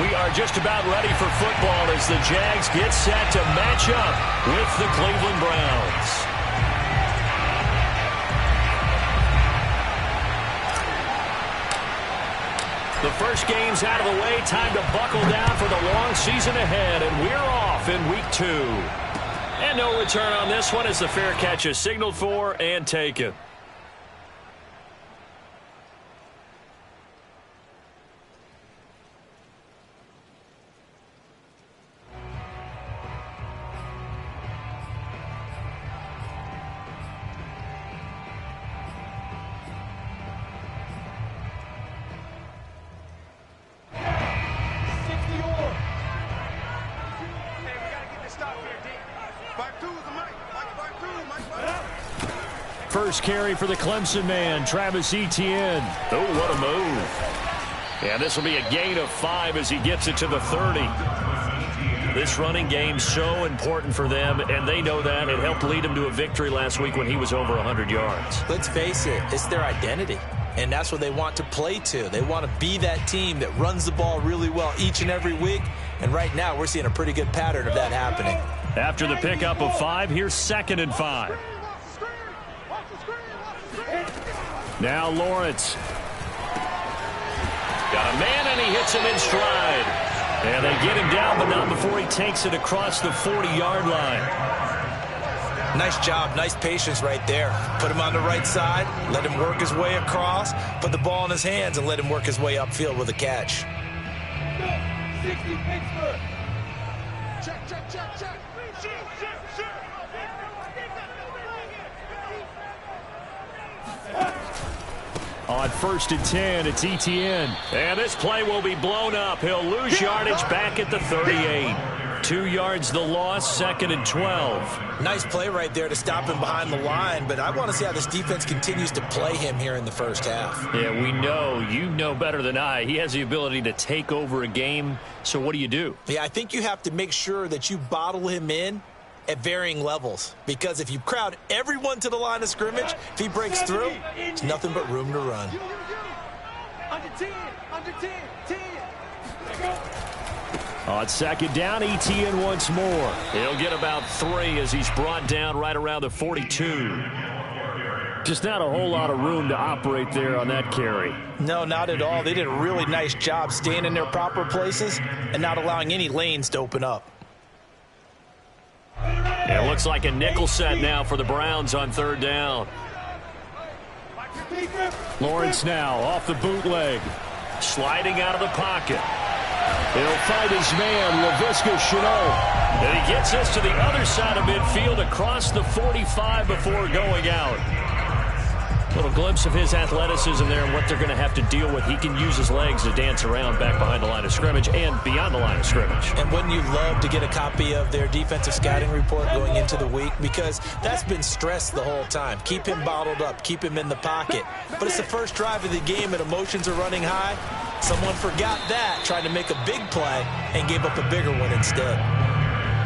We are just about ready for football as the Jags get set to match up with the Cleveland Browns. The first game's out of the way. Time to buckle down for the long season ahead, and we're off in week 2. And no return on this one as the fair catch is signaled for and taken. First carry for the Clemson man, Travis Etienne. Oh, what a move. And this will be a gain of 5 as he gets it to the 30. This running game's so important for them, and they know that. It helped lead them to a victory last week when he was over 100 yards. Let's face it, it's their identity, and that's what they want to play to. They want to be that team that runs the ball really well each and every week, and right now we're seeing a pretty good pattern of that happening. After the pickup of 5, here's 2nd and 5. Now Lawrence. Got a man, and he hits him in stride. And they get him down, but not before he takes it across the 40-yard line. Nice job, nice patience right there. Put him on the right side, let him work his way across, put the ball in his hands, and let him work his way upfield with a catch. 60 Pittsburgh. Check, check, check, check. On 1st and 10, it's Etienne. And this play will be blown up. He'll lose yardage back at the 38. 2 yards the loss, 2nd and 12. Nice play right there to stop him behind the line, but I want to see how this defense continues to play him here in the first half. Yeah, we know. You know better than I. He has the ability to take over a game, so what do? Yeah, I think you have to make sure that you bottle him in at varying levels, because if you crowd everyone to the line of scrimmage, if he breaks through, it's nothing but room to run. Under 10, 10. On 2nd down, Etienne once more. He'll get about 3 as he's brought down right around the 42. Just not a whole lot of room to operate there on that carry. No, not at all. They did a really nice job staying in their proper places and not allowing any lanes to open up. It looks like a nickel set now for the Browns on 3rd down. Lawrence now off the bootleg. Sliding out of the pocket. He'll find his man, LaVisca Chenault. And he gets this to the other side of midfield across the 45 before going out. A little glimpse of his athleticism there and what they're going to have to deal with. He can use his legs to dance around back behind the line of scrimmage and beyond the line of scrimmage. And wouldn't you love to get a copy of their defensive scouting report going into the week? Because that's been stressed the whole time. Keep him bottled up. Keep him in the pocket. But it's the first drive of the game and emotions are running high. Someone forgot that, tried to make a big play, and gave up a bigger one instead.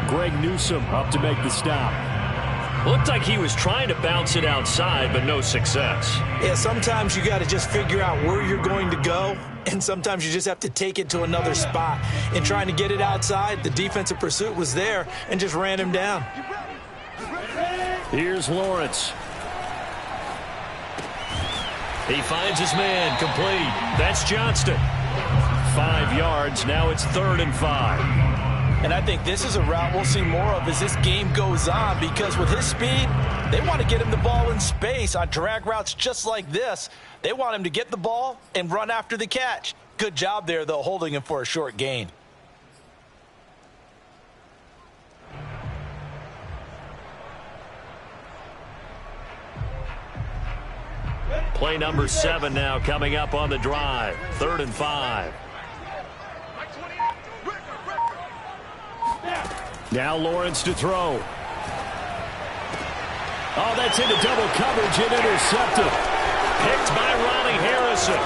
Greg Newsome up to make the stop. Looked like he was trying to bounce it outside, but no success. Yeah, sometimes you got to just figure out where you're going to go, and sometimes you just have to take it to another spot. In trying to get it outside, the defensive pursuit was there and just ran him down. Here's Lawrence. He finds his man, complete. That's Johnston. 5 yards, now it's 3rd and 5. And I think this is a route we'll see more of as this game goes on, because with his speed, they want to get him the ball in space on drag routes just like this. They want him to get the ball and run after the catch. Good job there, though, holding him for a short gain. Play number 7 now coming up on the drive. 3rd and 5. Now Lawrence to throw. Oh, that's into double coverage and intercepted. Picked by Ronnie Harrison.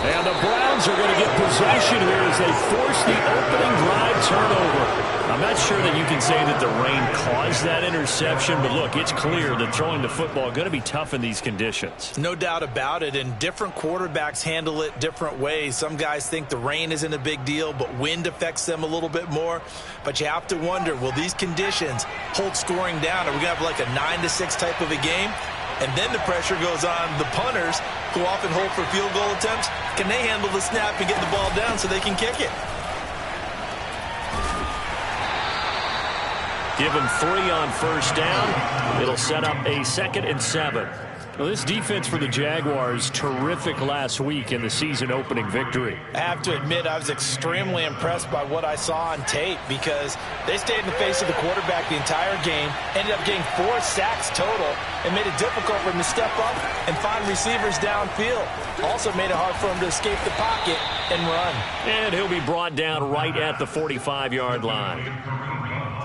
And the Browns are going to get possession here as they force the opening drive turnover. I'm not sure that you can say that the rain caused that interception, but look, it's clear that throwing the football is going to be tough in these conditions. No doubt about it, and different quarterbacks handle it different ways. Some guys think the rain isn't a big deal, but wind affects them a little bit more. But you have to wonder, will these conditions hold scoring down? Are we going to have like a 9-6 type of a game? And then the pressure goes on the punters, who often hold for field goal attempts. Can they handle the snap and get the ball down so they can kick it? Give him 3 on first down. It'll set up a 2nd and 7. Well, this defense for the Jaguars, terrific last week in the season-opening victory. I have to admit, I was extremely impressed by what I saw on tape because they stayed in the face of the quarterback the entire game, ended up getting 4 sacks total, and made it difficult for him to step up and find receivers downfield. Also made it hard for him to escape the pocket and run. And he'll be brought down right at the 45-yard line.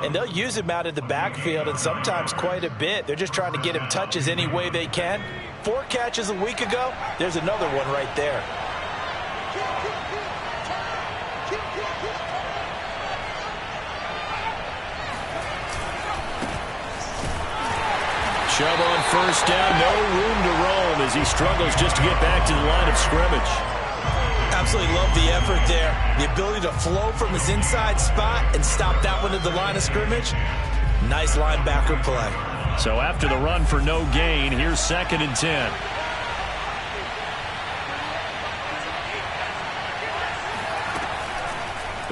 And they'll use him out of the backfield, and sometimes quite a bit. They're just trying to get him touches any way they can. 4 catches a week ago. There's another one right there. Chubb on first down. No room to roam as he struggles just to get back to the line of scrimmage. Absolutely love the effort there. The ability to flow from his inside spot and stop that one at the line of scrimmage. Nice linebacker play. So after the run for no gain, here's 2nd and 10.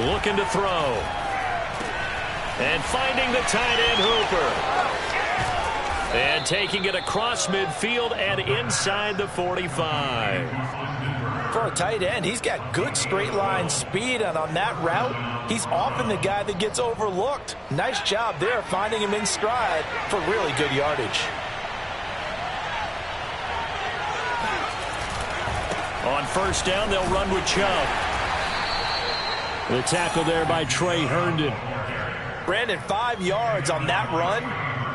Looking to throw. And finding the tight end Hooper. And taking it across midfield and inside the 45. For a tight end, he's got good straight line speed, and on that route, he's often the guy that gets overlooked. Nice job there finding him in stride for really good yardage. On first down, they'll run with Chubb. The tackle there by Trey Herndon. Brandon, 5 yards on that run.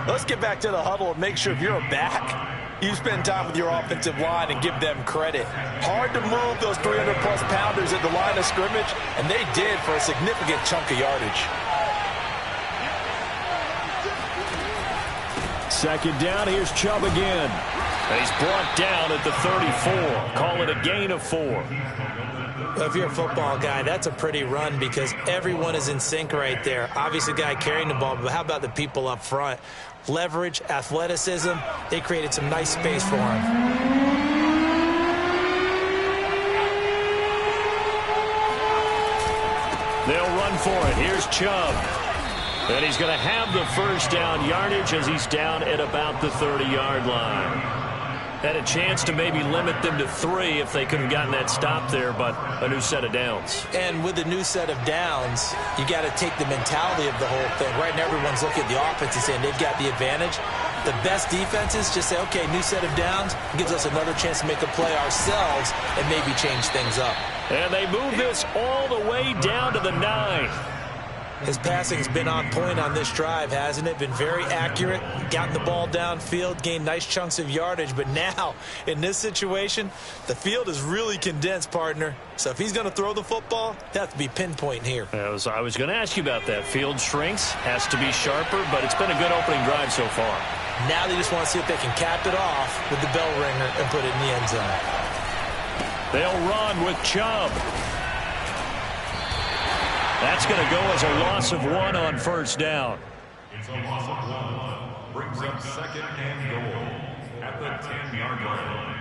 Let's get back to the huddle and make sure if you're a back, you spend time with your offensive line and give them credit. Hard to move those 300-plus pounders at the line of scrimmage, and they did for a significant chunk of yardage. 2nd down, here's Chubb again. He's brought down at the 34. Call it a gain of 4. Well, if you're a football guy, that's a pretty run because everyone is in sync right there. Obviously, the guy carrying the ball, but how about the people up front? Leverage, athleticism, they created some nice space for him. They'll run for it. Here's Chubb. And he's going to have the first down yardage as he's down at about the 30-yard line. Had a chance to maybe limit them to 3 if they could have gotten that stop there, but a new set of downs. And with a new set of downs, you got to take the mentality of the whole thing. Right now, everyone's looking at the offense and saying they've got the advantage. The best defenses just say, okay, new set of downs, gives us another chance to make a play ourselves and maybe change things up. And they move this all the way down to the 9. His passing's been on point on this drive, hasn't it? Been very accurate, gotten the ball downfield, gained nice chunks of yardage. But now, in this situation, the field is really condensed, partner. So if he's going to throw the football, that has to be pinpoint here. I was going to ask you about that. Field shrinks, has to be sharper, but it's been a good opening drive so far. Now they just want to see if they can cap it off with the bell ringer and put it in the end zone. They'll run with Chubb. That's going to go as a loss of 1 on first down. It's a loss of 1. Brings up 2nd and goal at the 10-yard line.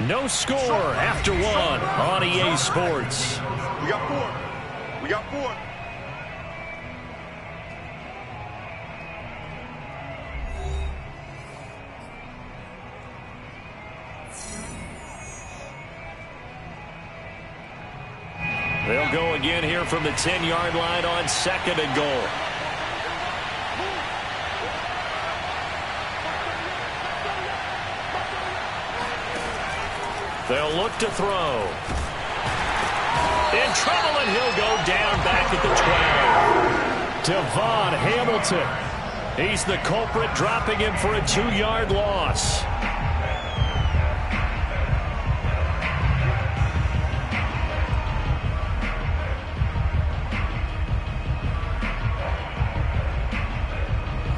No score after 1 on EA Sports. We got 4. We got 4. They'll go again here from the 10-yard line on 2nd and goal. They'll look to throw. In trouble, and he'll go down back at the 12. Devon Hamilton. He's the culprit, dropping him for a 2-yard loss.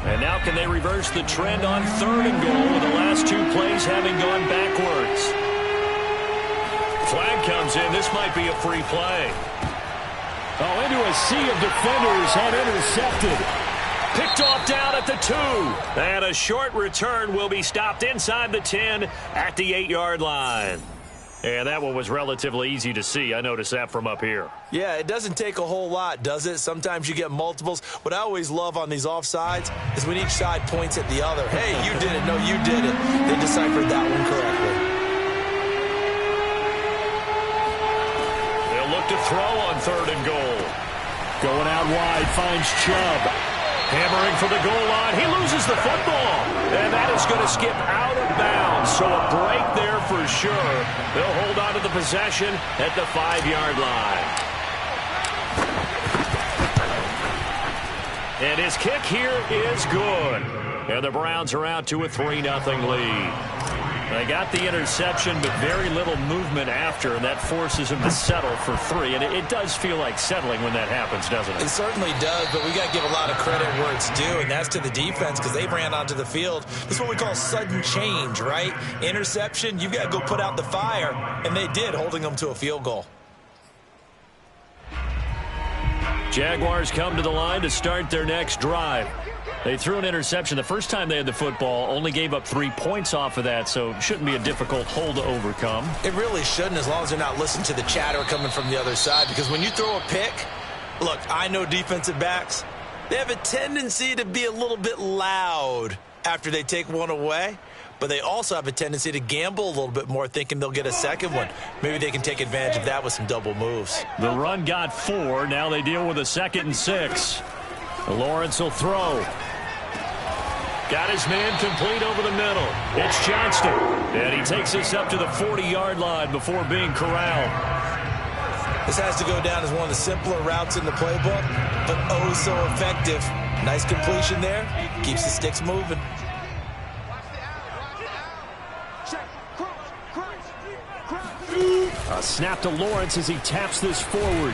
And now can they reverse the trend on 3rd and goal with the last 2 plays having gone backwards? Flag comes in. This might be a free play. Oh, into a sea of defenders and intercepted. Picked off down at the 2. And a short return will be stopped inside the 10 at the 8-yard line. And that one was relatively easy to see. I noticed that from up here. Yeah, it doesn't take a whole lot, does it? Sometimes you get multiples. What I always love on these offsides is when each side points at the other. Hey, you did it. No, you did it. They deciphered that one correctly. They'll look to throw on 3rd and goal. Going out wide, finds Chubb. Hammering for the goal line. He loses the football. And that is going to skip out of bounds. So a break there for sure. They'll hold on to the possession at the 5-yard line. And his kick here is good. And the Browns are out to a 3-0 lead. They got the interception, but very little movement after, and that forces him to settle for 3. And it does feel like settling when that happens, doesn't it? It certainly does, but we got to give a lot of credit where it's due, and that's to the defense because they ran onto the field. This is what we call sudden change, right? Interception, you've got to go put out the fire, and they did, holding them to a field goal. Jaguars come to the line to start their next drive. They threw an interception the first time they had the football, only gave up 3 points off of that, so it shouldn't be a difficult hole to overcome. It really shouldn't, as long as they're not listening to the chatter coming from the other side, because when you throw a pick, look, I know defensive backs, they have a tendency to be a little bit loud after they take one away, but they also have a tendency to gamble a little bit more, thinking they'll get a second one. Maybe they can take advantage of that with some double moves. The run got 4. Now they deal with a 2nd and 6. Lawrence will throw. Got his man complete over the middle. It's Johnston. And he takes us up to the 40-yard line before being corralled. This has to go down as one of the simpler routes in the playbook, but oh so effective. Nice completion there. Keeps the sticks moving. A snap to Lawrence as he taps this forward.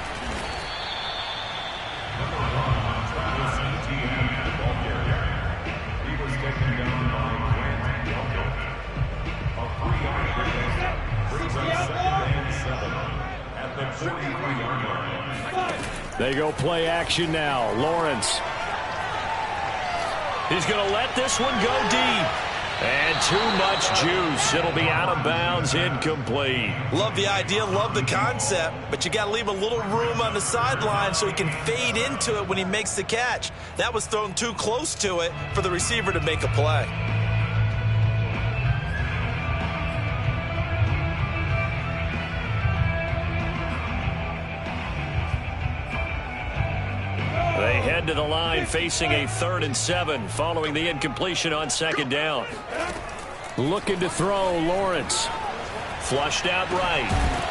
They go play action now. Lawrence. He's going to let this one go deep. And too much juice. It'll be out of bounds, incomplete. Love the idea, love the concept, but you got to leave a little room on the sideline so he can fade into it when he makes the catch. That was thrown too close to it for the receiver to make a play. They head to the line facing a 3rd and 7 following the incompletion on 2nd down. Looking to throw, Lawrence. Flushed out right.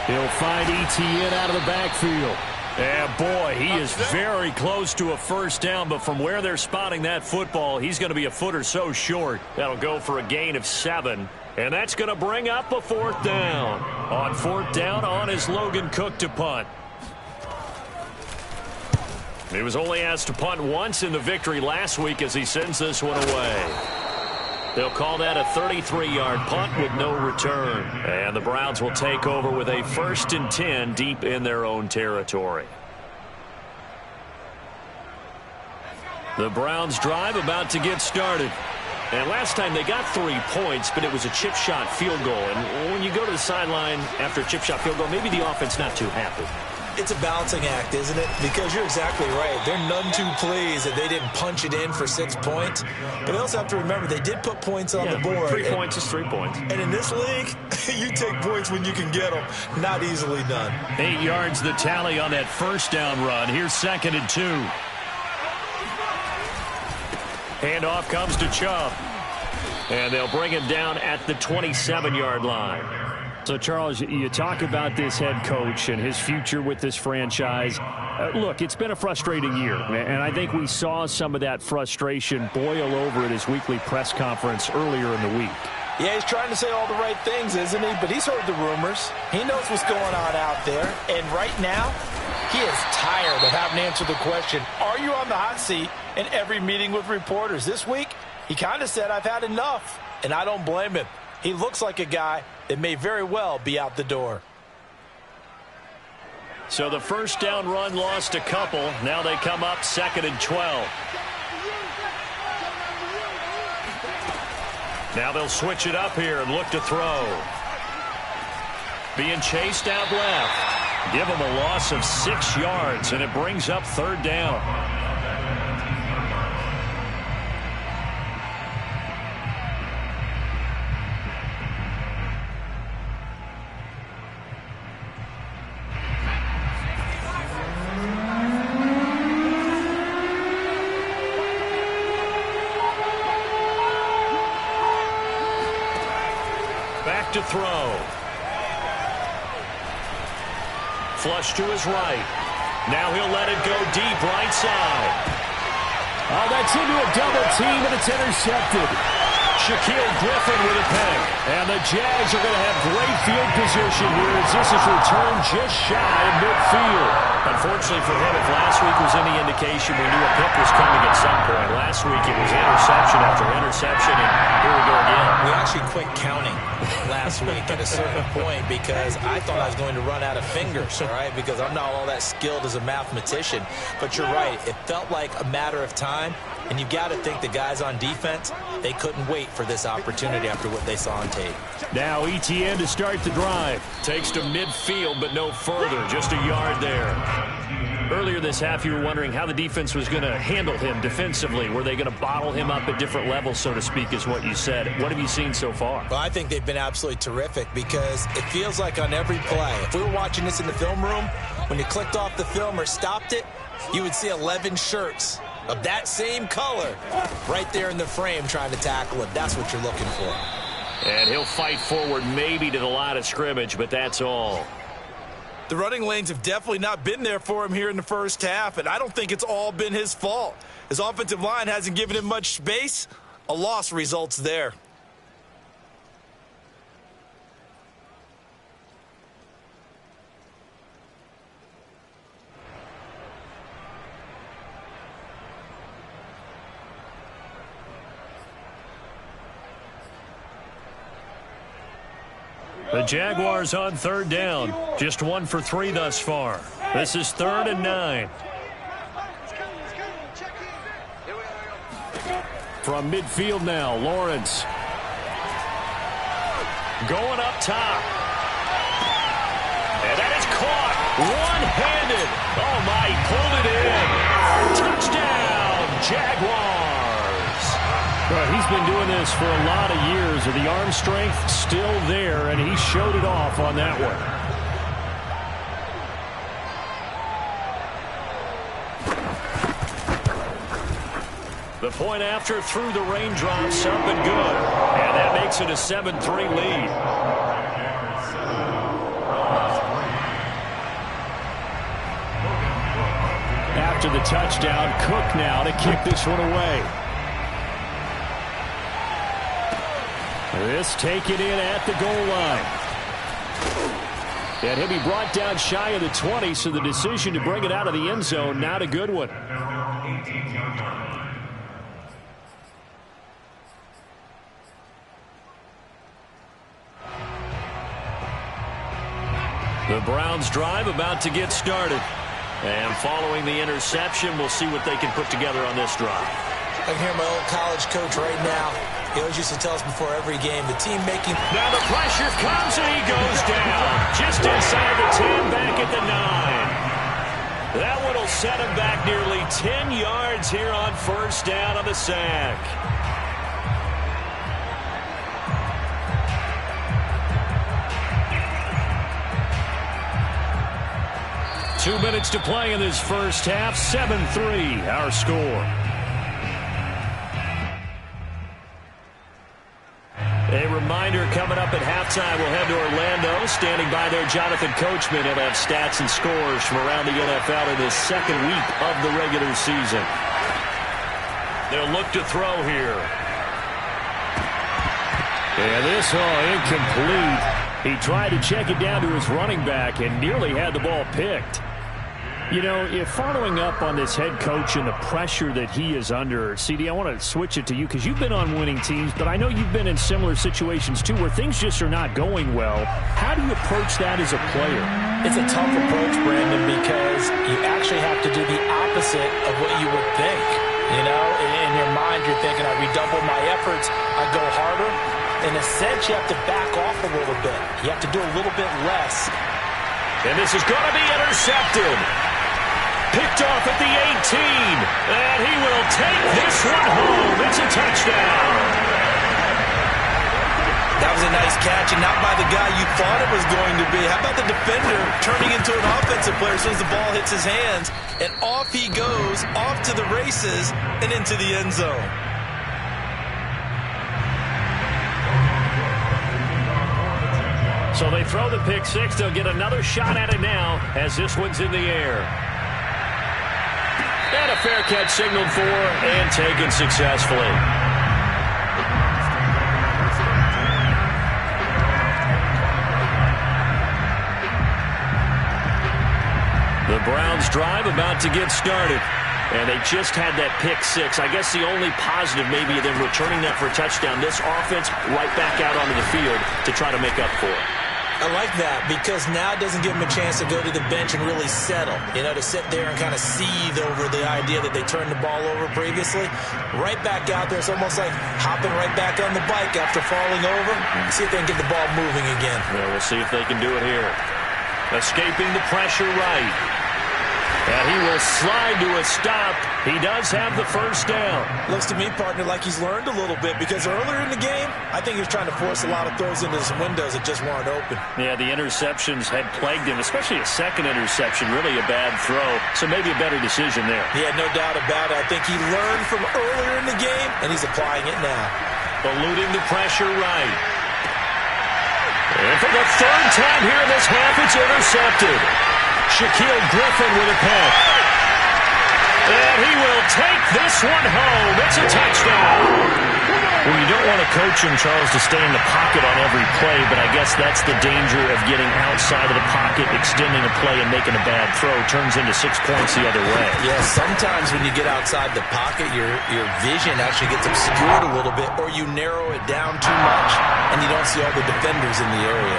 He'll find ETN out of the backfield. And boy, he is very close to a 1st down, but from where they're spotting that football, he's going to be a foot or so short. That'll go for a gain of 7. And that's going to bring up a 4th down. On 4th down, on is Logan Cook to punt. He was only asked to punt once in the victory last week as he sends this one away. They'll call that a 33-yard punt with no return. And the Browns will take over with a 1st and 10 deep in their own territory. The Browns drive about to get started. And last time they got 3 points, but it was a chip shot field goal. And when you go to the sideline after a chip shot field goal, maybe the offense not too happy. It's a balancing act, isn't it? Because you're exactly right. They're none too pleased that they didn't punch it in for 6 points. But they also have to remember they did put points on the board. 3 points is 3 points. And in this league, you take points when you can get them. Not easily done. 8 yards the tally on that 1st down run. Here's 2nd and 2. Handoff comes to Chubb. And they'll bring him down at the 27-yard line. So, Charles, you talk about this head coach and his future with this franchise. Look, it's been a frustrating year, and I think we saw some of that frustration boil over at his weekly press conference earlier in the week. Yeah, he's trying to say all the right things, isn't he? But he's heard the rumors. He knows what's going on out there. And right now, he is tired of having to answer the question, are you on the hot seat in every meeting with reporters? This week, he kind of said, I've had enough. And I don't blame him. He looks like a guy that may very well be out the door. So the first down run lost a couple. Now they come up 2nd and 12. Now they'll switch it up here and look to throw. Being chased out left. Give him a loss of 6 yards, and it brings up 3rd down. To throw. Flush to his right. Now he'll let it go deep right side. Oh, that's into a double team, and it's intercepted. Shaquille Griffin with a pick. And the Jags are going to have great field position here as this is returned just shy of midfield. Unfortunately for him, if last week was any indication, we knew a pick was coming at some point. Last week it was interception after interception, and here we go again. We actually quit counting last week at a certain point because I thought I was going to run out of fingers, all right, because I'm not all that skilled as a mathematician. But you're right. It felt like a matter of time, and you've got to think the guys on defense, they couldn't wait for this opportunity after what they saw on tape. Now ETN to start the drive. Takes to midfield, but no further. Just a yard there. Earlier this half, you were wondering how the defense was going to handle him defensively. Were they going to bottle him up at different levels, so to speak, is what you said. What have you seen so far? Well, I think they've been absolutely terrific because it feels like on every play, if we were watching this in the film room, when you clicked off the film or stopped it, you would see 11 shirts of that same color right there in the frame trying to tackle him. That's what you're looking for. And he'll fight forward maybe to the line of scrimmage, but that's all. The running lanes have definitely not been there for him here in the first half, and I don't think it's all been his fault. His offensive line hasn't given him much space. A loss results there. The Jaguars on 3rd down. Just 1 for 3 thus far. This is 3rd and 9. From midfield now, Lawrence. Going up top. And that is caught. One-handed. Oh, my, he pulled it in. Touchdown, Jaguars. Well, he's been doing this for a lot of years, and the arm strength still there, and he showed it off on that one. The point after through the raindrops, up and good. And that makes it a 7-3 lead. After the touchdown, Cook now to kick this one away. This taken in at the goal line. And he'll be brought down shy of the 20, so the decision to bring it out of the end zone, not a good one. The Browns drive about to get started. And following the interception, we'll see what they can put together on this drive. I can hear my old college coach right now. He always used to tell us before every game, the team making... Now the pressure comes and he goes down. Just inside the 10, back at the 9. That one will set him back nearly 10 yards here on 1st down on the sack. Two minutes to play in this first half. 7-3, our score. A reminder, coming up at halftime, we'll head to Orlando. Standing by there, Jonathan Coachman. He'll have stats and scores from around the NFL in this second week of the regular season. They'll look to throw here. And this incomplete. He tried to check it down to his running back and nearly had the ball picked. You know, if following up on this head coach and the pressure that he is under, CD, I want to switch it to you because you've been on winning teams, but I know you've been in similar situations too where things just are not going well. How do you approach that as a player? It's a tough approach, Brandon, because you actually have to do the opposite of what you would think. You know, in your mind, you're thinking, I redouble my efforts, I go harder. In a sense, you have to back off a little bit. You have to do a little bit less. And this is going to be intercepted. Picked off at the 18. And he will take this one home. It's a touchdown. That was a nice catch, and not by the guy you thought it was going to be. How about the defender turning into an offensive player as soon as the ball hits his hands, and off he goes, off to the races, and into the end zone. So they throw the pick six. They'll get another shot at it now as this one's in the air. And a fair catch signaled for and taken successfully. The Browns drive about to get started. And they just had that pick six. I guess the only positive maybe of them returning that for a touchdown. This offense right back out onto the field to try to make up for it. I like that because now it doesn't give them a chance to go to the bench and really settle. You know, to sit there and kind of seethe over the idea that they turned the ball over previously. Right back out there. It's almost like hopping right back on the bike after falling over. See if they can get the ball moving again. Well, we'll see if they can do it here. Escaping the pressure right. And he will slide to a stop. He does have the first down. Looks to me, partner, like he's learned a little bit because earlier in the game, I think he was trying to force a lot of throws into some windows that just weren't open. Yeah, the interceptions had plagued him, especially a second interception, really a bad throw. So maybe a better decision there. Yeah, no doubt about it. I think he learned from earlier in the game, and he's applying it now. Eluding the pressure right. And for the third time here in this half, it's intercepted. Shaquille Griffin with a pick. And he will take this one home. It's a touchdown. Well, you don't want a coach in Charles to stay in the pocket on every play, but I guess that's the danger of getting outside of the pocket, extending a play, and making a bad throw. Turns into 6 points the other way. Yeah, sometimes when you get outside the pocket, your vision actually gets obscured a little bit, or you narrow it down too much, and you don't see all the defenders in the area.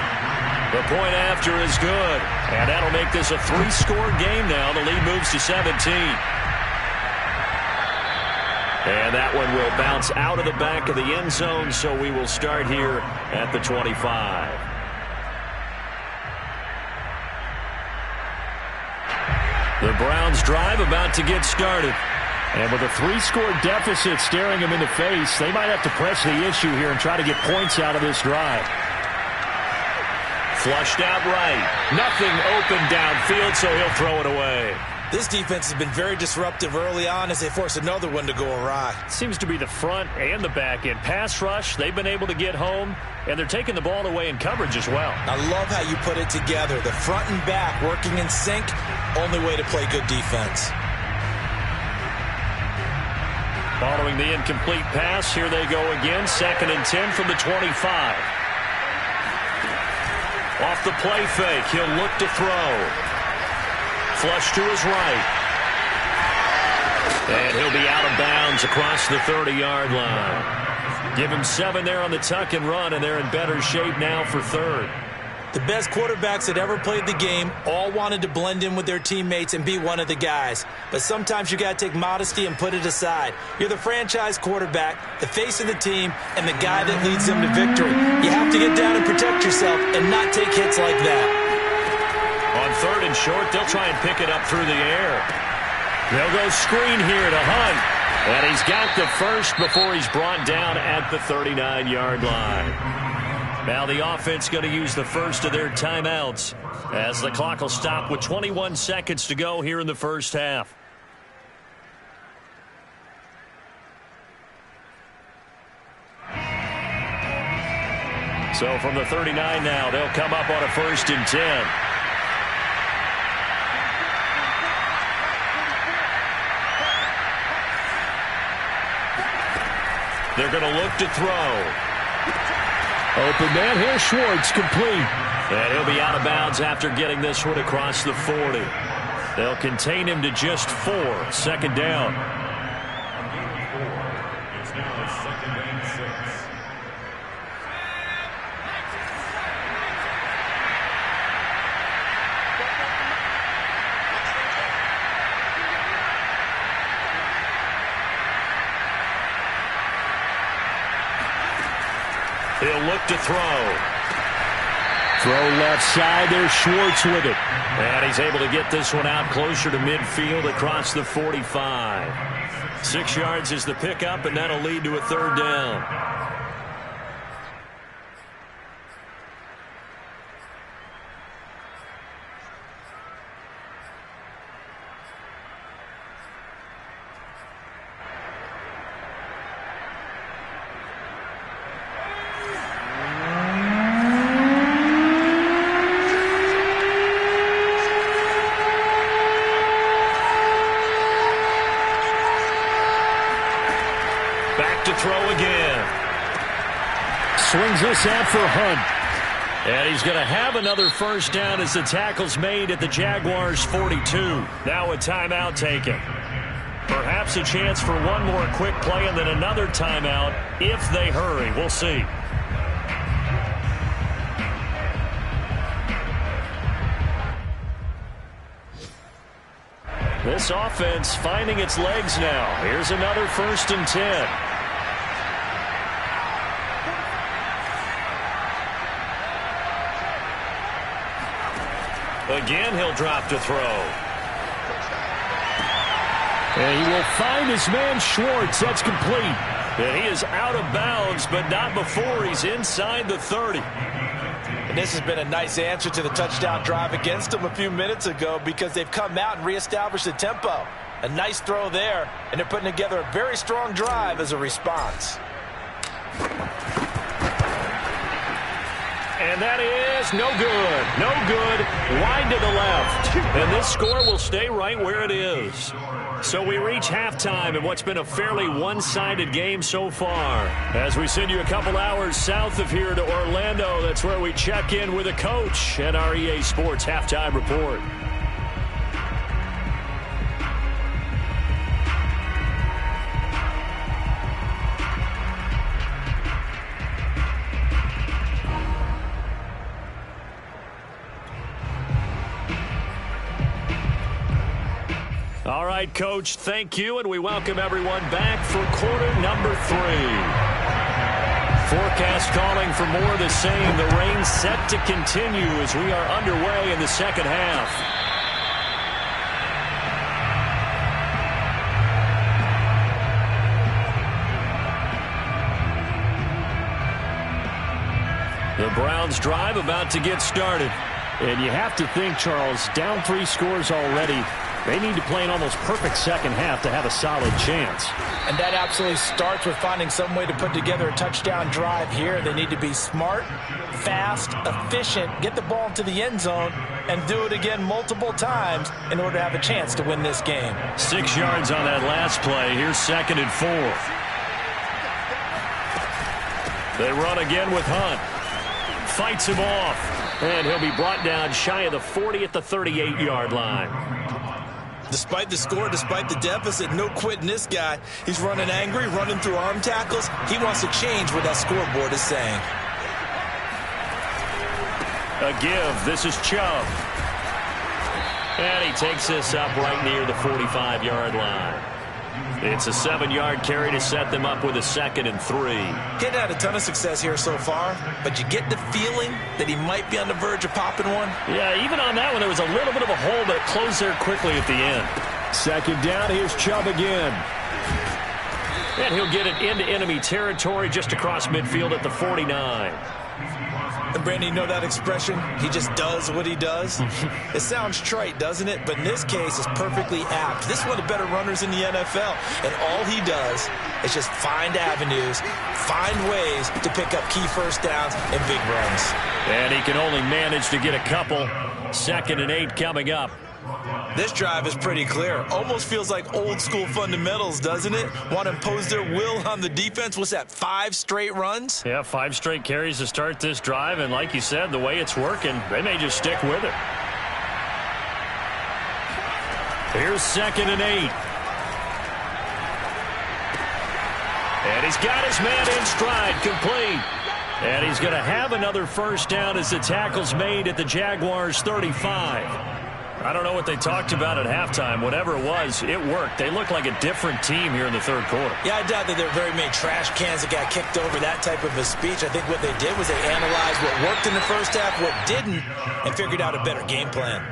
The point after is good, and that'll make this a 3-score game now. The lead moves to 17. And that one will bounce out of the back of the end zone, so we will start here at the 25. The Browns drive about to get started. And with a 3-score deficit staring them in the face, they might have to press the issue here and try to get points out of this drive. Flushed out right. Nothing open downfield, so he'll throw it away. This defense has been very disruptive early on as they force another one to go awry. Seems to be the front and the back end. Pass rush, they've been able to get home, and they're taking the ball away in coverage as well. I love how you put it together. The front and back working in sync, only way to play good defense. Following the incomplete pass, here they go again. 2nd and 10 from the 25. Off the play fake, he'll look to throw. Flush to his right. And he'll be out of bounds across the 30-yard line. Give him 7 there on the tuck and run, and they're in better shape now for 3rd. The best quarterbacks that ever played the game all wanted to blend in with their teammates and be one of the guys. But sometimes you got to take modesty and put it aside. You're the franchise quarterback, the face of the team, and the guy that leads them to victory. You have to get down and protect yourself and not take hits like that. On 3rd and short, they'll try and pick it up through the air. They'll go screen here to Hunt. And he's got the first before he's brought down at the 39-yard line. Now the offense going to use the first of their timeouts as the clock will stop with 21 seconds to go here in the first half. So from the 39 now, they'll come up on a 1st and 10. They're going to look to throw. Open man here, Schwartz, complete. And he'll be out of bounds after getting this one across the 40. They'll contain him to just 4. 2nd down. It's now 2nd and 6. He'll look to throw. Throw left side. There's Schwartz with it. And he's able to get this one out closer to midfield across the 45. 6 yards is the pickup, and that'll lead to a 3rd down. To throw again. Swings this out for Hunt. And he's going to have another 1st down as the tackle's made at the Jaguars' 42. Now a timeout taken. Perhaps a chance for one more quick play and then another timeout if they hurry. We'll see. This offense finding its legs now. Here's another 1st and 10. Again, he'll drop to throw. And he will find his man Schwartz. That's complete. And he is out of bounds, but not before he's inside the 30. And this has been a nice answer to the touchdown drive against them a few minutes ago because they've come out and reestablished the tempo. A nice throw there, and they're putting together a very strong drive as a response. And that is no good. No good. Wide to the left. And this score will stay right where it is. So we reach halftime in what's been a fairly one-sided game so far. As we send you a couple hours south of here to Orlando, that's where we check in with a coach at our EA Sports Halftime Report. All right, Coach, thank you, and we welcome everyone back for quarter number 3. Forecast calling for more of the same. The rain set to continue as we are underway in the 2nd half. The Browns drive about to get started. And you have to think, Charles, down 3 scores already. They need to play an almost perfect 2nd half to have a solid chance. And that absolutely starts with finding some way to put together a touchdown drive here. They need to be smart, fast, efficient, get the ball into the end zone, and do it again multiple times in order to have a chance to win this game. 6 yards on that last play. Here's 2nd and 4. They run again with Hunt. Fights him off. And he'll be brought down shy of the 40 at the 38-yard line. Despite the score, despite the deficit, no quitting this guy. He's running angry, running through arm tackles. He wants to change what that scoreboard is saying. A give. This is Chubb. And he takes this up right near the 45-yard line. It's a 7-yard carry to set them up with a 2nd and 3. He's had a ton of success here so far, but you get the feeling that he might be on the verge of popping one. Yeah, even on that one, there was a little bit of a hole, but it closed there quickly at the end. 2nd down, here's Chubb again. And he'll get it into enemy territory just across midfield at the 49. And Brandon, you know that expression? He just does what he does? It sounds trite, doesn't it? But in this case, it's perfectly apt. This is one of the better runners in the NFL. And all he does is just find avenues, find ways to pick up key first downs and big runs. And he can only manage to get a couple. 2nd and 8 coming up. This drive is pretty clear. Almost feels like old school fundamentals, doesn't it? Want to impose their will on the defense. What's that, 5 straight runs? Yeah, 5 straight carries to start this drive. And like you said, the way it's working, they may just stick with it. Here's 2nd and 8. And he's got his man in stride, complete. And he's going to have another first down as the tackle's made at the Jaguars' 35. I don't know what they talked about at halftime. Whatever it was, it worked. They look like a different team here in the 3rd quarter. Yeah, I doubt that there are very many trash cans that got kicked over that type of a speech. I think what they did was they analyzed what worked in the first half, what didn't, and figured out a better game plan.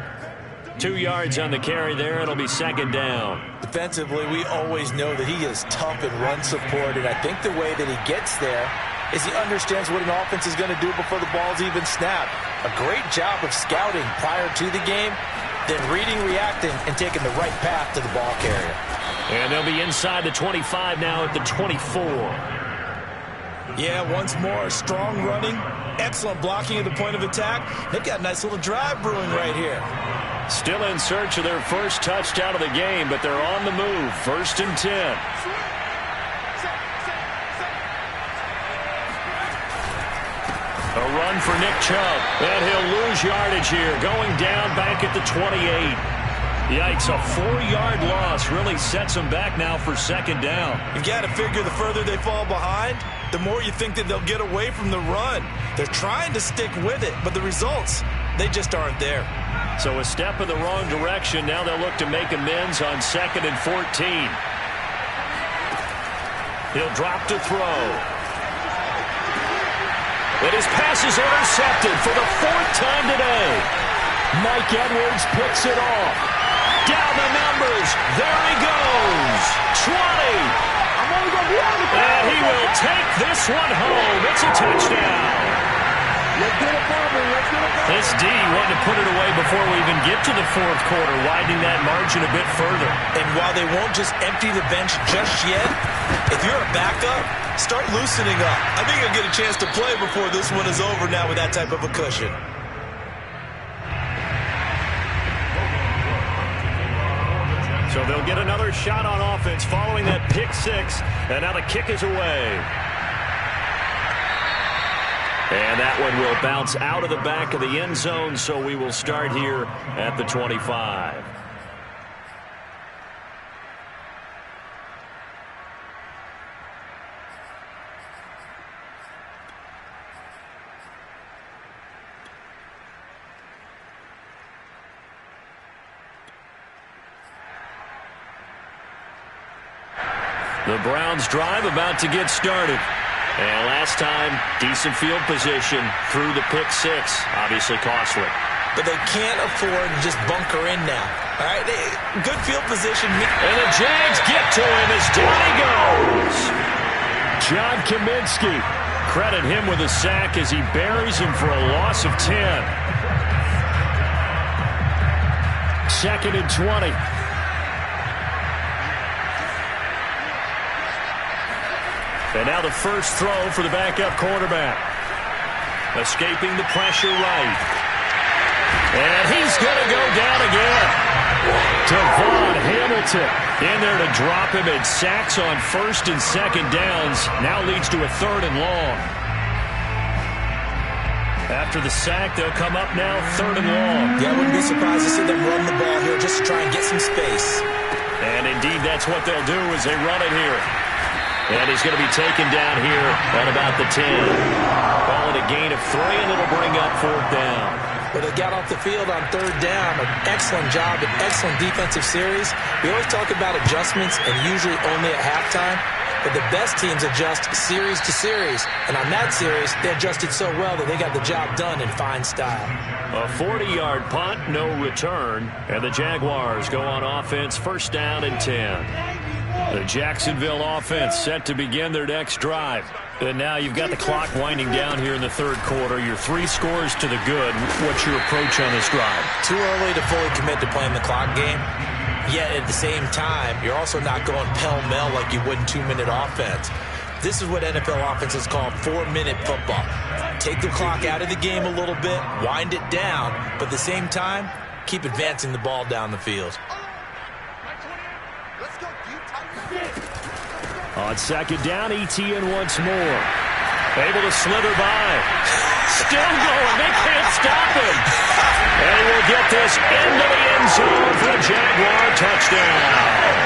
2 yards on the carry there. It'll be 2nd down. Defensively, we always know that he is tough in run support, and I think the way that he gets there is he understands what an offense is going to do before the ball's even snapped. A great job of scouting prior to the game, then reading, reacting, and taking the right path to the ball carrier. And they'll be inside the 25 now at the 24. Yeah, once more, strong running, excellent blocking at the point of attack. They've got a nice little drive brewing right here. Still in search of their first touchdown of the game, but they're on the move. 1st and 10. A run for Nick Chubb, and he'll lose yardage here, going down back at the 28. Yikes, a 4-yard loss really sets them back now for 2nd down. You've got to figure the further they fall behind, the more you think that they'll get away from the run. They're trying to stick with it, but the results, they just aren't there. So a step in the wrong direction. Now they'll look to make amends on 2nd and 14. He'll drop to throw. And his pass is intercepted for the 4th time today. Mike Edwards picks it off. Down the numbers. There he goes. 20. And he will take this one home. It's a touchdown. This D wanted to put it away before we even get to the 4th quarter, widening that margin a bit further. And while they won't just empty the bench just yet, if you're a backup, start loosening up. I think you'll get a chance to play before this one is over now with that type of a cushion. So they'll get another shot on offense following that pick 6, and now the kick is away. And that one will bounce out of the back of the end zone, so we will start here at the 25. The Browns drive about to get started. And last time, decent field position through the pick 6. Obviously costly. But they can't afford to just bunker in now. All right, good field position. And the Jags get to him as down he goes. John Kaminsky. Credit him with a sack as he buries him for a loss of 10. 2nd and 20. And now the first throw for the backup quarterback. Escaping the pressure right. And he's going to go down again. Devon Hamilton in there to drop him, and sacks on 1st and 2nd downs. Now leads to a 3rd and long. After the sack, they'll come up now 3rd and long. Yeah, I wouldn't be surprised to see them run the ball here just to try and get some space. And indeed, that's what they'll do as they run it here. And he's going to be taken down here at about the 10. Ball at a gain of 3, and it'll bring up 4th down. But they got off the field on 3rd down. An excellent job, an excellent defensive series. We always talk about adjustments, and usually only at halftime. But the best teams adjust series to series. And on that series, they adjusted so well that they got the job done in fine style. A 40-yard punt, no return. And the Jaguars go on offense, 1st down and 10. The Jacksonville offense set to begin their next drive. And now you've got the clock winding down here in the third quarter. You're 3 scores to the good. What's your approach on this drive? Too early to fully commit to playing the clock game. Yet at the same time, you're also not going pell-mell like you would in 2-minute offense. This is what NFL offenses call 4-minute football. Take the clock out of the game a little bit, wind it down, but at the same time, keep advancing the ball down the field. On second down, ETN once more. Able to slither by. Still going. They can't stop him. And he will get this into the end zone for a Jaguar touchdown.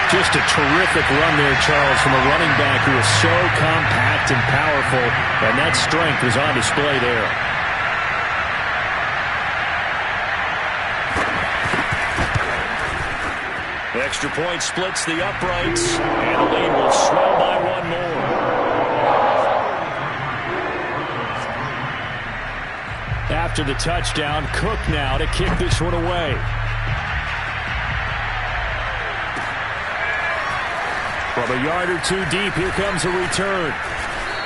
Just a terrific run there, Charles, from a running back who is so compact and powerful, and that strength was on display there. Extra point splits the uprights, and the lead will swell by 1 more. After the touchdown, Cook now to kick this one away. From a yard or 2 deep, here comes a return.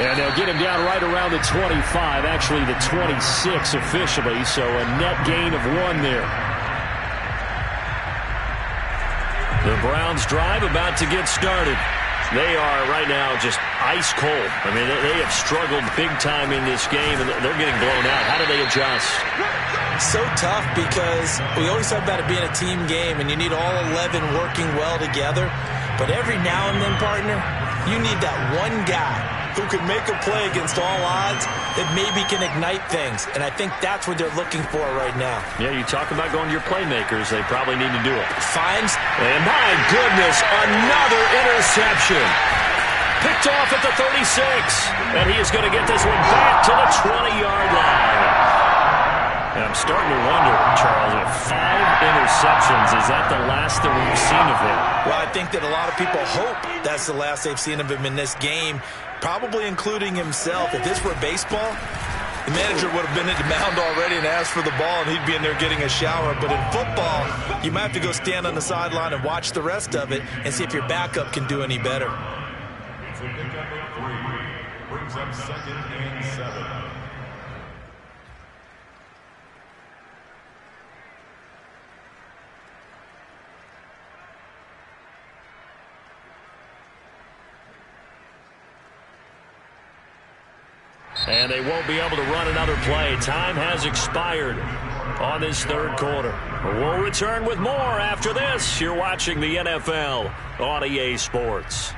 And they'll get him down right around the 25, actually the 26 officially, so a net gain of 1 there. The Browns drive about to get started. They are right now just ice cold. I mean, they have struggled big time in this game, and they're getting blown out. How do they adjust? So tough because we always talk about it being a team game, and you need all 11 working well together. But every now and then, partner, you need that one guy who can make a play against all odds that maybe can ignite things. And I think that's what they're looking for right now. Yeah, you talk about going to your playmakers. They probably need to do it. Finds. And my goodness, another interception. Picked off at the 36. And he is going to get this one back to the 20-yard line. And I'm starting to wonder, Charles, if 5 interceptions, is that the last that we've seen of him? Well, I think that a lot of people hope that's the last they've seen of him in this game, probably including himself. If this were baseball, the manager would have been at the mound already and asked for the ball, and he'd be in there getting a shower. But in football, you might have to go stand on the sideline and watch the rest of it and see if your backup can do any better. It's a pickup of 3. Brings up 2nd and 7. And they won't be able to run another play. Time has expired on this third quarter. We'll return with more after this. You're watching the NFL on EA Sports.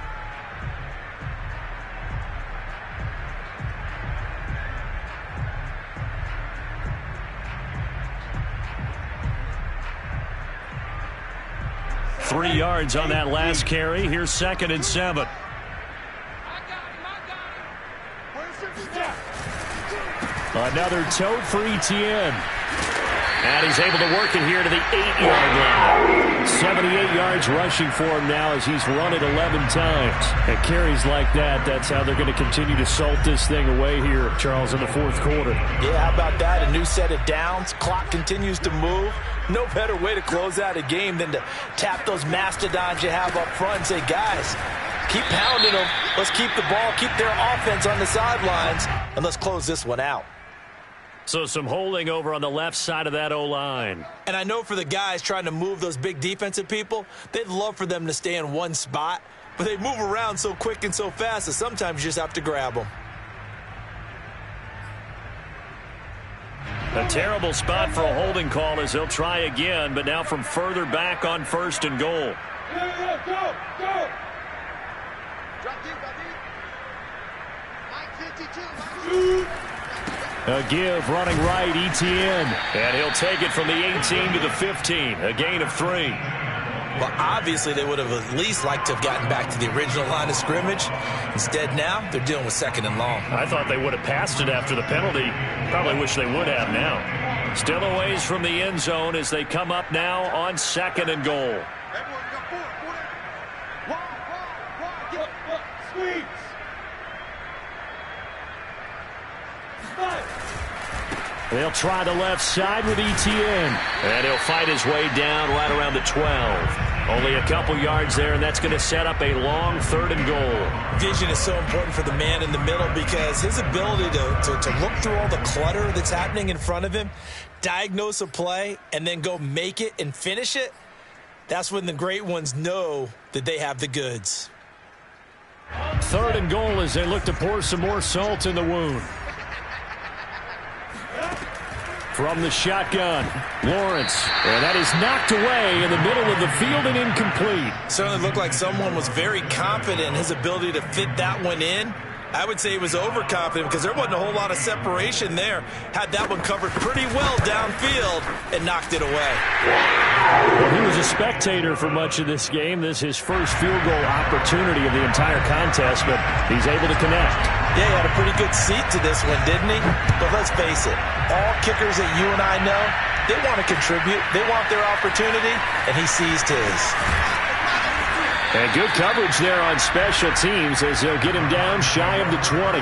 Three yards on that last carry. Here's 2nd and 7. Another tote for ETN. And he's able to work it here to the 8-yard line. 78 yards rushing for him now as he's run it 11 times. And carries like that, that's how they're going to continue to salt this thing away here, Charles, in the fourth quarter. Yeah, how about that? A new set of downs. Clock continues to move. No better way to close out a game than to tap those mastodons you have up front and say, guys, keep pounding them. Let's keep the ball, keep their offense on the sidelines, and let's close this one out. So some holding over on the left side of that O-line. And I know for the guys trying to move those big defensive people, they'd love for them to stay in one spot, but they move around so quick and so fast that sometimes you just have to grab them. A terrible spot for a holding call as he'll try again, but now from further back on 1st and goal. Go! Drop deep, Mike 52. A give running right, ETN. And he'll take it from the 18 to the 15, a gain of 3. Well, obviously they would have at least liked to have gotten back to the original line of scrimmage. Instead now, they're dealing with 2nd and long. I thought they would have passed it after the penalty. Probably wish they would have now. Still a ways from the end zone as they come up now on 2nd and goal. They'll try the left side with ETN. And he'll fight his way down right around the 12. Only a couple yards there, and that's going to set up a long 3rd and goal. Vision is so important for the man in the middle because his ability to look through all the clutter that's happening in front of him, diagnose a play, and then go make it and finish it, that's when the great ones know that they have the goods. 3rd and goal as they look to pour some more salt in the wound. From the shotgun, Lawrence, and that is knocked away in the middle of the field and incomplete. Certainly looked like someone was very confident in his ability to fit that one in. I would say he was overconfident because there wasn't a whole lot of separation there. Had that one covered pretty well downfield and knocked it away. Well, he was a spectator for much of this game. This is his first field goal opportunity of the entire contest, but he's able to connect. Yeah, he had a pretty good seat to this one, didn't he? But let's face it, all kickers that you and I know, they want to contribute. They want their opportunity, and he seized his. And good coverage there on special teams as they'll get him down shy of the 20.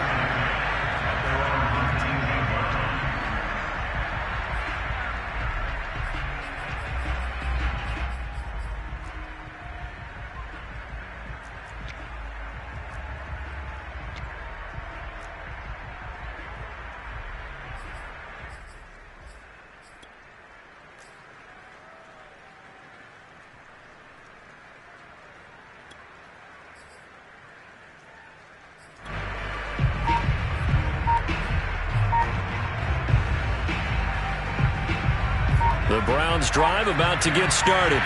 The Browns drive about to get started.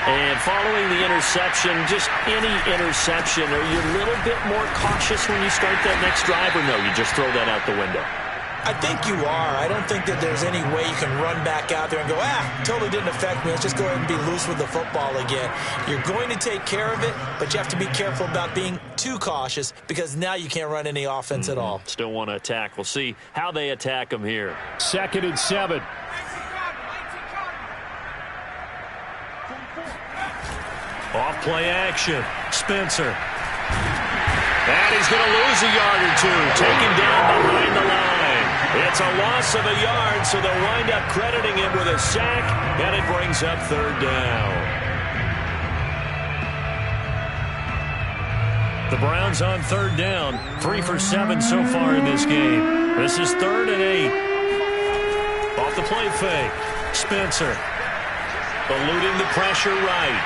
And following the interception, just any interception, are you a little bit more cautious when you start that next drive, or no, you just throw that out the window? I think you are. I don't think that there's any way you can run back out there and go, totally didn't affect me. Let's just go ahead and be loose with the football again. You're going to take care of it, but you have to be careful about being too cautious because now you can't run any offense at all. Still want to attack. We'll see how they attack them here. 2nd and 7. Off play action. Spencer. And he's going to lose a yard or two. Taken down behind the line. It's a loss of a yard, so they'll wind up crediting him with a sack, and it brings up 3rd down. The Browns on 3rd down. 3 for 7 so far in this game. This is 3rd and 8. Off the play fake. Spencer. Eluding the pressure right.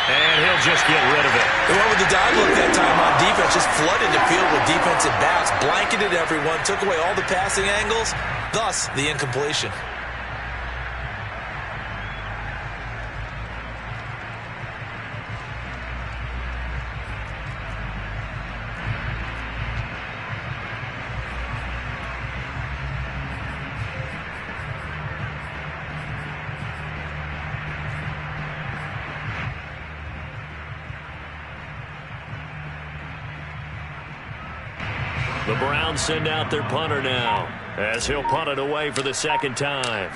And he'll just get rid of it. They went with the dog look that time on defense. Just flooded the field with defensive backs. Blanketed everyone. Took away all the passing angles. Thus, the incompletion. The Browns send out their punter now as he'll punt it away for the 2nd time.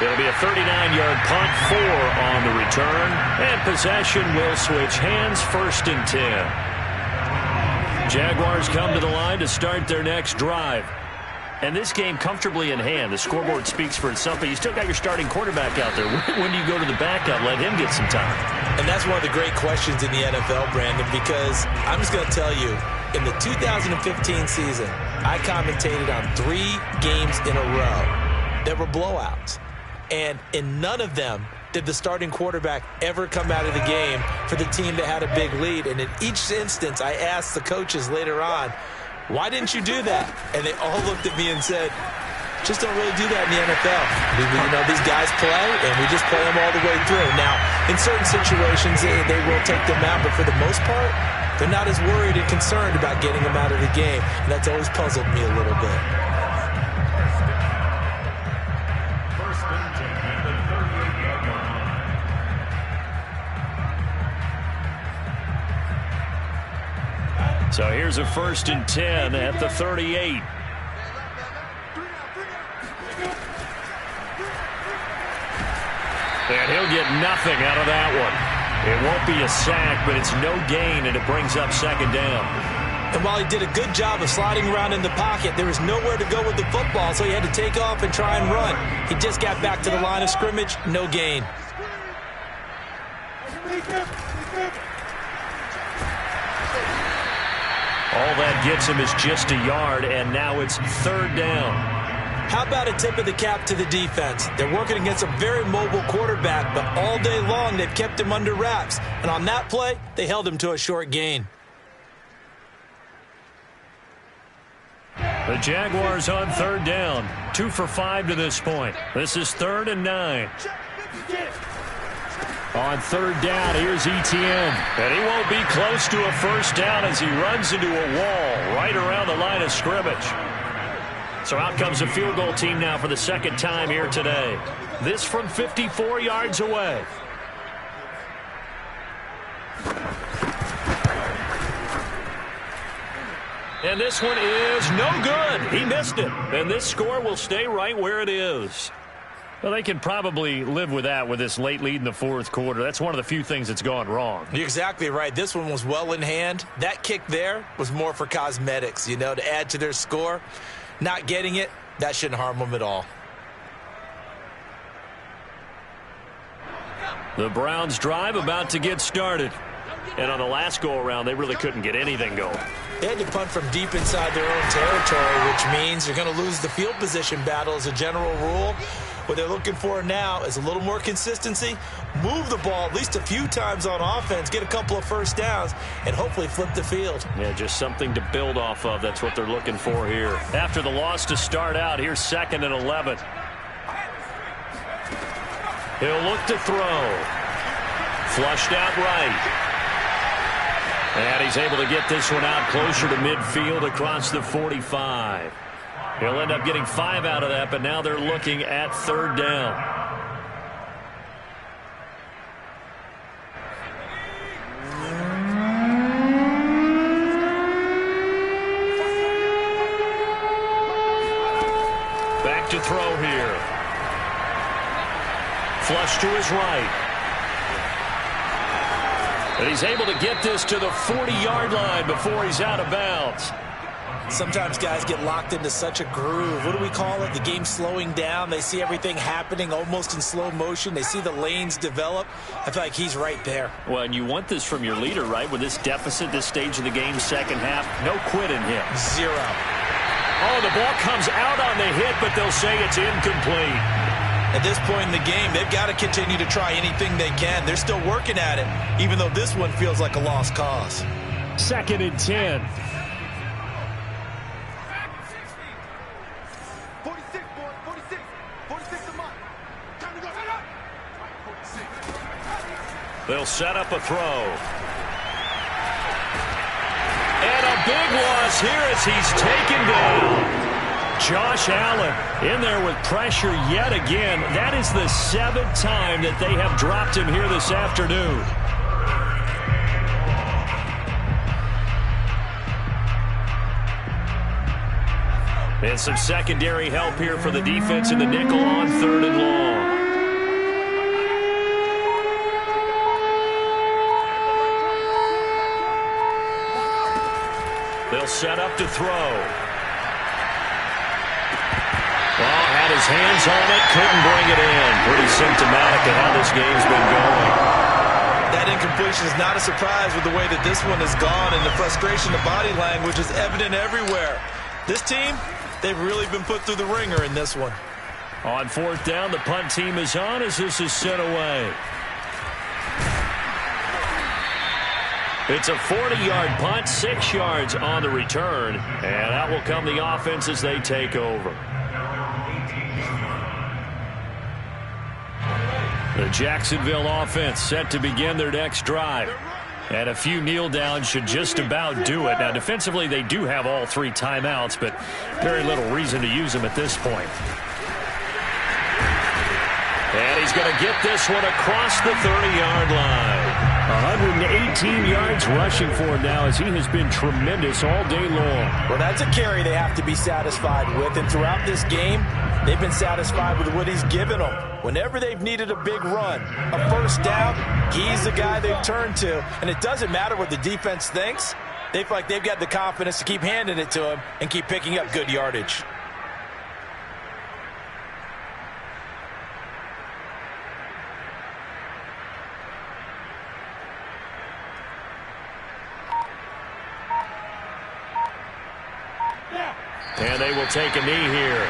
It'll be a 39-yard punt, 4 on the return, and possession will switch hands, 1st and 10. Jaguars come to the line to start their next drive. And this game comfortably in hand. The scoreboard speaks for itself, but you still got your starting quarterback out there. When do you go to the backup, let him get some time? And that's one of the great questions in the NFL, Brandon, because I'm just going to tell you, in the 2015 season, I commentated on 3 games in a row that were blowouts. And in none of them did the starting quarterback ever come out of the game for the team that had a big lead. And in each instance, I asked the coaches later on, why didn't you do that? And they all looked at me and said, just don't really do that in the NFL. These guys play, and we just play them all the way through. Now, in certain situations, they will take them out, but for the most part, they're not as worried and concerned about getting them out of the game. And that's always puzzled me a little bit. So here's a 1st and 10 at the 38. And he'll get nothing out of that one. It won't be a sack, but it's no gain, and it brings up 2nd down. And while he did a good job of sliding around in the pocket, there was nowhere to go with the football, so he had to take off and try and run. He just got back to the line of scrimmage, no gain. All that gets him is just a yard, and now it's 3rd down. How about a tip of the cap to the defense? They're working against a very mobile quarterback, but all day long they've kept him under wraps. And on that play, they held him to a short gain. The Jaguars on 3rd down. 2 for 5 to this point. This is 3rd and 9. On 3rd down, here's Etienne. And he won't be close to a first down as he runs into a wall right around the line of scrimmage. So out comes a field goal team now for the 2nd time here today. This from 54 yards away. And this one is no good. He missed it. And this score will stay right where it is. Well, they can probably live with that with this late lead in the 4th quarter. That's one of the few things that's gone wrong. You're exactly right. This one was well in hand. That kick there was more for cosmetics, you know, to add to their score. Not getting it, that shouldn't harm them at all. The Browns drive about to get started. And on the last go-around, they really couldn't get anything going. They had to punt from deep inside their own territory, which means they're going to lose the field position battle as a general rule. What they're looking for now is a little more consistency, move the ball at least a few times on offense, get a couple of first downs, and hopefully flip the field. Yeah, just something to build off of. That's what they're looking for here. After the loss to start out, here's 2nd and 11. He'll look to throw. Flushed out right. And he's able to get this one out closer to midfield across the 45. He'll end up getting 5 out of that, but now they're looking at 3rd down. Back to throw here. Flush to his right. And he's able to get this to the 40-yard line before he's out of bounds. Sometimes guys get locked into such a groove. What do we call it? The game slowing down. They see everything happening almost in slow motion. They see the lanes develop. I feel like he's right there. Well, and you want this from your leader, right? With this deficit, this stage of the game, 2nd half, no quit in him. 0. Oh, the ball comes out on the hit, but they'll say it's incomplete. At this point in the game, they've got to continue to try anything they can. They're still working at it, even though this one feels like a lost cause. 2nd and 10. 46, boys, 46. 46 a month. Time to go. They'll set up a throw. And a big loss here as he's taken down. Josh Allen in there with pressure yet again. That is the 7th time that they have dropped him here this afternoon. And some secondary help here for the defense in the nickel on 3rd and long. They'll set up to throw. Well, had his hands on it, couldn't bring it in. Pretty symptomatic of how this game's been going. That incompletion is not a surprise with the way that this one has gone, and the frustration of body language is evident everywhere. This team, they've really been put through the ringer in this one. On 4th down, the punt team is on as this is sent away. It's a 40-yard punt, 6 yards on the return, and that will come the offense as they take over. The Jacksonville offense set to begin their next drive. And a few kneel downs should just about do it. Now, defensively, they do have all 3 timeouts, but very little reason to use them at this point. And he's going to get this one across the 30-yard line. 118 yards rushing for him now as he has been tremendous all day long. Well, that's a carry they have to be satisfied with. And throughout this game, they've been satisfied with what he's given them. Whenever they've needed a big run, a first down, he's the guy they've turned to. And it doesn't matter what the defense thinks. They feel like they've got the confidence to keep handing it to him and keep picking up good yardage. And they will take a knee here.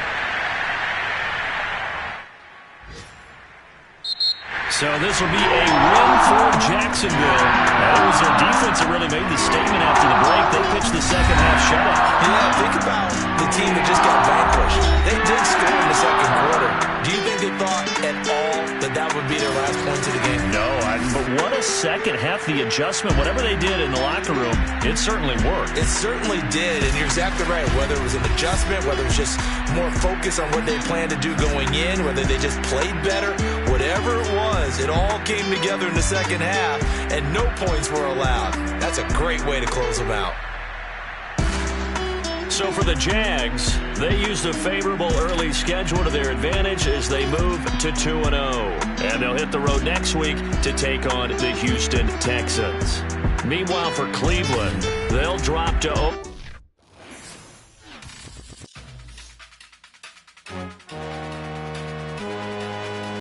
So this will be a win for Jacksonville. It was their defense that really made the statement after the break. They pitched the second half shutout. Yeah, think about the team that just got vanquished. They did score in the second quarter. Do you think they thought at all that that would be their last points of the game? No, but what a second half. The adjustment, whatever they did in the locker room, it certainly worked. It certainly did, and you're exactly right. Whether it was an adjustment, whether it was just more focus on what they planned to do going in, whether they just played better, whatever it was, it all came together in the second half, and no points were allowed. That's a great way to close them out. So for the Jags, they used a favorable early schedule to their advantage as they move to 2-0. And they'll hit the road next week to take on the Houston Texans. Meanwhile, for Cleveland, they'll drop to